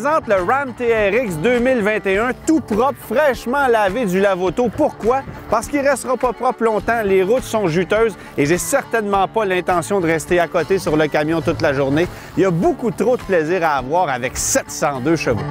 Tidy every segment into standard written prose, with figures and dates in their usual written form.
présente le Ram TRX 2021, tout propre, fraîchement lavé du lave-auto. Pourquoi? Parce qu'il ne restera pas propre longtemps, les routes sont juteuses et j'ai certainement pas l'intention de rester à côté sur le camion toute la journée. Il y a beaucoup trop de plaisir à avoir avec 702 chevaux.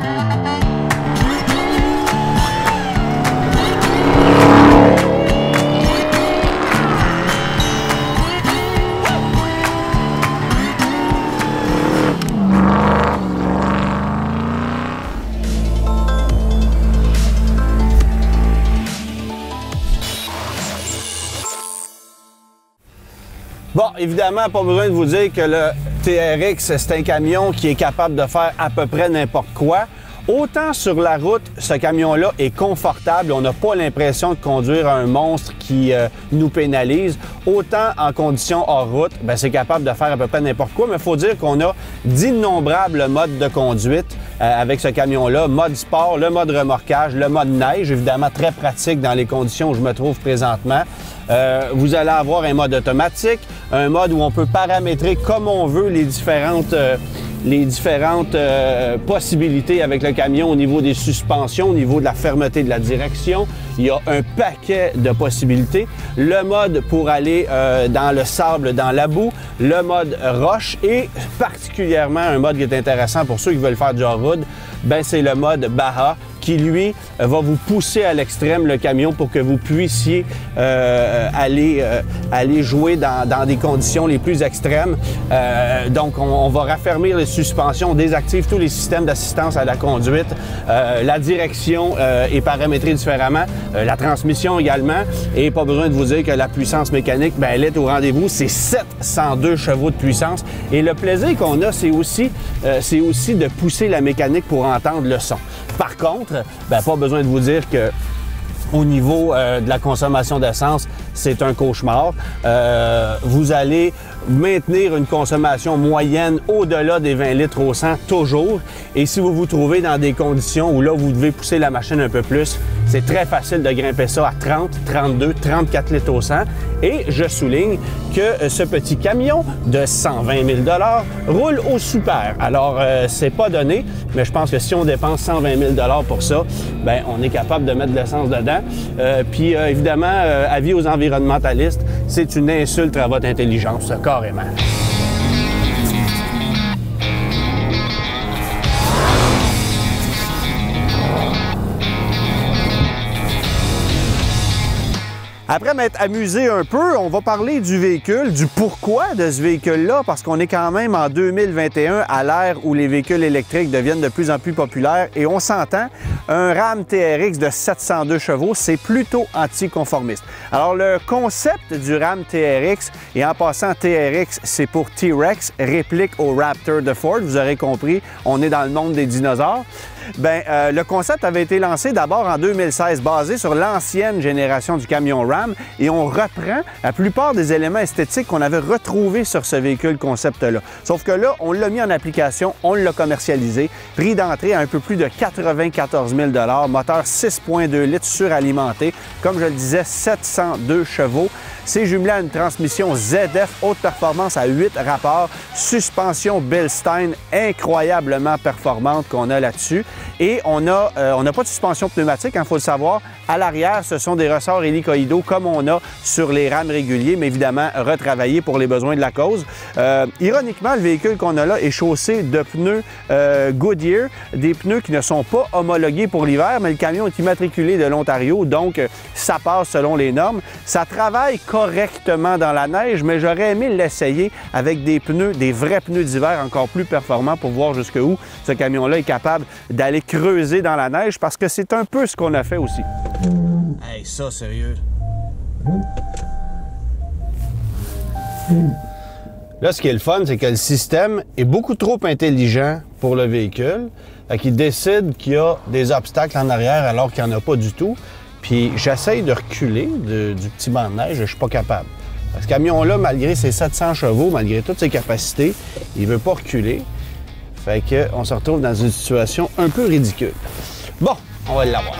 Bon, évidemment, pas besoin de vous dire que le TRX, c'est un camion qui est capable de faire à peu près n'importe quoi. Autant sur la route, ce camion-là est confortable, on n'a pas l'impression de conduire un monstre qui nous pénalise. Autant en conditions hors route, c'est capable de faire à peu près n'importe quoi, mais il faut dire qu'on a d'innombrables modes de conduite avec ce camion-là. Mode sport, le mode remorquage, le mode neige, évidemment très pratique dans les conditions où je me trouve présentement. Vous allez avoir un mode automatique, un mode où on peut paramétrer comme on veut les différentes possibilités avec le camion au niveau des suspensions, au niveau de la fermeté de la direction. Il y a un paquet de possibilités. Le mode pour aller dans le sable, dans la boue, le mode roche et particulièrement un mode qui est intéressant pour ceux qui veulent faire du off-road, c'est le mode Baja qui, lui, va vous pousser à l'extrême le camion pour que vous puissiez aller jouer dans des conditions les plus extrêmes. Donc, on va raffermir les suspensions, on désactive tous les systèmes d'assistance à la conduite. La direction est paramétrée différemment, la transmission également. Et pas besoin de vous dire que la puissance mécanique, elle est au rendez-vous. C'est 702 chevaux de puissance. Et le plaisir qu'on a, c'est aussi de pousser la mécanique pour entendre le son. Par contre, pas besoin de vous dire que au niveau de la consommation d'essence, c'est un cauchemar. Vous allez maintenir une consommation moyenne au-delà des 20 litres au 100 toujours. Et si vous vous trouvez dans des conditions où là, vous devez pousser la machine un peu plus, c'est très facile de grimper ça à 30, 32, 34 litres au 100. Et je souligne que ce petit camion de 120 000 $ roule au super. Alors, c'est pas donné, mais je pense que si on dépense 120 000 $ pour ça, on est capable de mettre de l'essence dedans. Puis, évidemment, avis aux environnementalistes, c'est une insulte à votre intelligence, carrément. Après m'être amusé un peu, on va parler du véhicule, du pourquoi de ce véhicule-là, parce qu'on est quand même en 2021 à l'ère où les véhicules électriques deviennent de plus en plus populaires et on s'entend, un Ram TRX de 702 chevaux, c'est plutôt anticonformiste. Alors le concept du Ram TRX, et en passant TRX, c'est pour T-Rex, réplique au Raptor de Ford, vous aurez compris, on est dans le monde des dinosaures. Le concept avait été lancé d'abord en 2016, basé sur l'ancienne génération du camion Ram, et on reprend la plupart des éléments esthétiques qu'on avait retrouvés sur ce véhicule concept-là. Sauf que là, on l'a mis en application, on l'a commercialisé, prix d'entrée à un peu plus de 94 000 $, moteur 6,2 litres suralimenté, comme je le disais, 702 chevaux. C'est jumelé à une transmission ZF haute performance à 8 rapports, suspension Bilstein incroyablement performante qu'on a là-dessus. Et on n'a pas de suspension pneumatique, il faut le savoir. À l'arrière, ce sont des ressorts hélicoïdaux comme on a sur les rames réguliers, mais évidemment retravaillés pour les besoins de la cause. Ironiquement, le véhicule qu'on a là est chaussé de pneus Goodyear, des pneus qui ne sont pas homologués pour l'hiver, mais le camion est immatriculé de l'Ontario, donc ça passe selon les normes. Ça travaille correctement dans la neige, mais j'aurais aimé l'essayer avec des pneus, des vrais pneus d'hiver encore plus performants pour voir jusqu'où ce camion-là est capable d'aller creuser dans la neige, parce que c'est un peu ce qu'on a fait aussi. Hey, ça, sérieux? Là, ce qui est le fun, c'est que le système est beaucoup trop intelligent pour le véhicule. Fait décide qu'il y a des obstacles en arrière alors qu'il n'y en a pas du tout. Puis j'essaye de reculer du petit banc de neige, je ne suis pas capable. Ce camion-là, malgré ses 700 chevaux, malgré toutes ses capacités, il ne veut pas reculer. Fait qu'on se retrouve dans une situation un peu ridicule. Bon, on va l'avoir.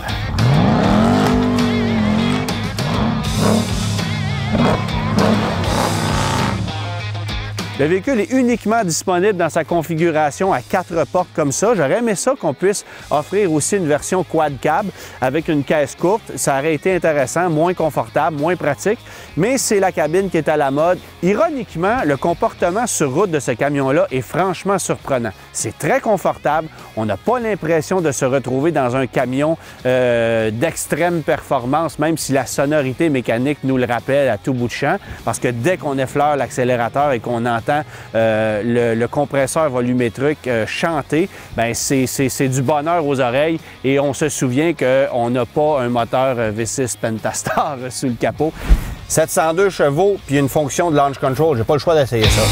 Le véhicule est uniquement disponible dans sa configuration à 4 portes comme ça. J'aurais aimé ça qu'on puisse offrir aussi une version quad cab avec une caisse courte. Ça aurait été intéressant, moins confortable, moins pratique, mais c'est la cabine qui est à la mode. Ironiquement, le comportement sur route de ce camion-là est franchement surprenant. C'est très confortable. On n'a pas l'impression de se retrouver dans un camion d'extrême performance, même si la sonorité mécanique nous le rappelle à tout bout de champ, parce que dès qu'on effleure l'accélérateur et qu'on entend le compresseur volumétrique chanter, bien c'est du bonheur aux oreilles et on se souvient qu'on n'a pas un moteur V6 Pentastar sous le capot. 702 chevaux puis une fonction de launch control, j'ai pas le choix d'essayer ça.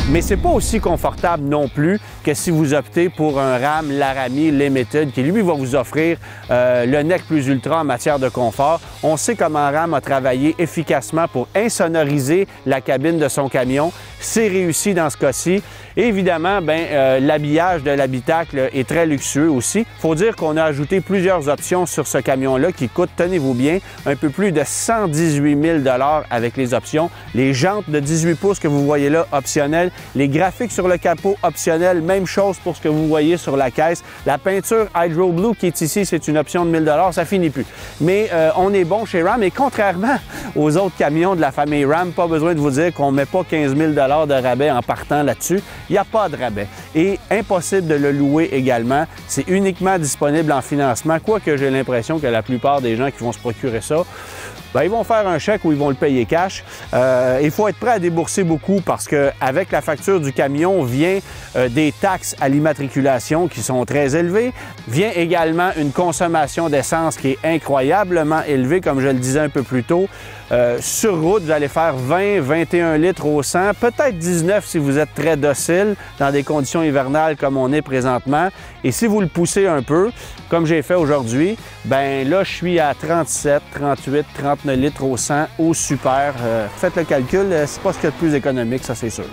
Mais c'est pas aussi confortable non plus que si vous optez pour un Ram Laramie Limited qui, lui, va vous offrir le nec plus ultra en matière de confort. On sait comment Ram a travaillé efficacement pour insonoriser la cabine de son camion. C'est réussi dans ce cas-ci. Évidemment, l'habillage de l'habitacle est très luxueux aussi. Il faut dire qu'on a ajouté plusieurs options sur ce camion-là qui coûtent, tenez-vous bien, un peu plus de 118 000 $ avec les options. Les jantes de 18 pouces que vous voyez là, optionnelles. Les graphiques sur le capot, optionnels. Même chose pour ce que vous voyez sur la caisse. La peinture Hydro Blue qui est ici, c'est une option de 1 000 $. Ça finit plus. Mais on est bon chez Ram et contrairement aux autres camions de la famille Ram, pas besoin de vous dire qu'on ne met pas 15 000 $ de rabais en partant là-dessus. Il n'y a pas de rabais. Et impossible de le louer également. C'est uniquement disponible en financement, quoique j'ai l'impression que la plupart des gens qui vont se procurer ça, ils vont faire un chèque ou ils vont le payer cash. Il faut être prêt à débourser beaucoup parce qu'avec la facture du camion vient des taxes à l'immatriculation qui sont très élevées. Vient également une consommation d'essence qui est incroyablement élevée, comme je le disais un peu plus tôt. Sur route, vous allez faire 20-21 litres au 100, peut-être 19 si vous êtes très docile dans des conditions hivernales comme on est présentement. Et si vous le poussez un peu, comme j'ai fait aujourd'hui, là, je suis à 37, 38, 39 litres au 100 au super. Faites le calcul, c'est pas ce qu'il y a de plus économique, ça c'est sûr.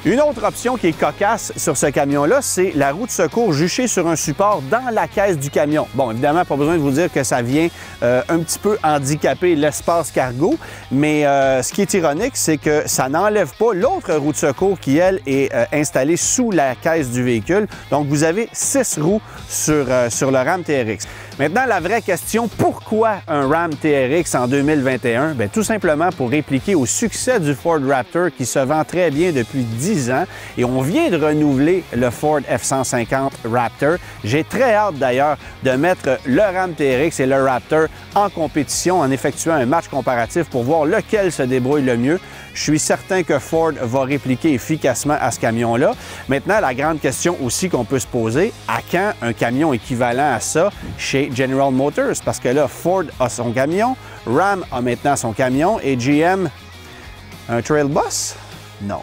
Une autre option qui est cocasse sur ce camion-là, c'est la roue de secours juchée sur un support dans la caisse du camion. Bon, évidemment, pas besoin de vous dire que ça vient un petit peu handicaper l'espace cargo, mais ce qui est ironique, c'est que ça n'enlève pas l'autre roue de secours qui, elle, est installée sous la caisse du véhicule. Donc, vous avez 6 roues sur le Ram TRX. Maintenant, la vraie question, pourquoi un Ram TRX en 2021? Bien, tout simplement pour répliquer au succès du Ford Raptor qui se vend très bien depuis 10 ans. Et on vient de renouveler le Ford F-150 Raptor. J'ai très hâte d'ailleurs de mettre le Ram TRX et le Raptor en compétition en effectuant un match comparatif pour voir lequel se débrouille le mieux. Je suis certain que Ford va répliquer efficacement à ce camion-là. Maintenant, la grande question aussi qu'on peut se poser, à quand un camion équivalent à ça chez General Motors? Parce que là, Ford a son camion, Ram a maintenant son camion et GM, un Trail Bus? Non.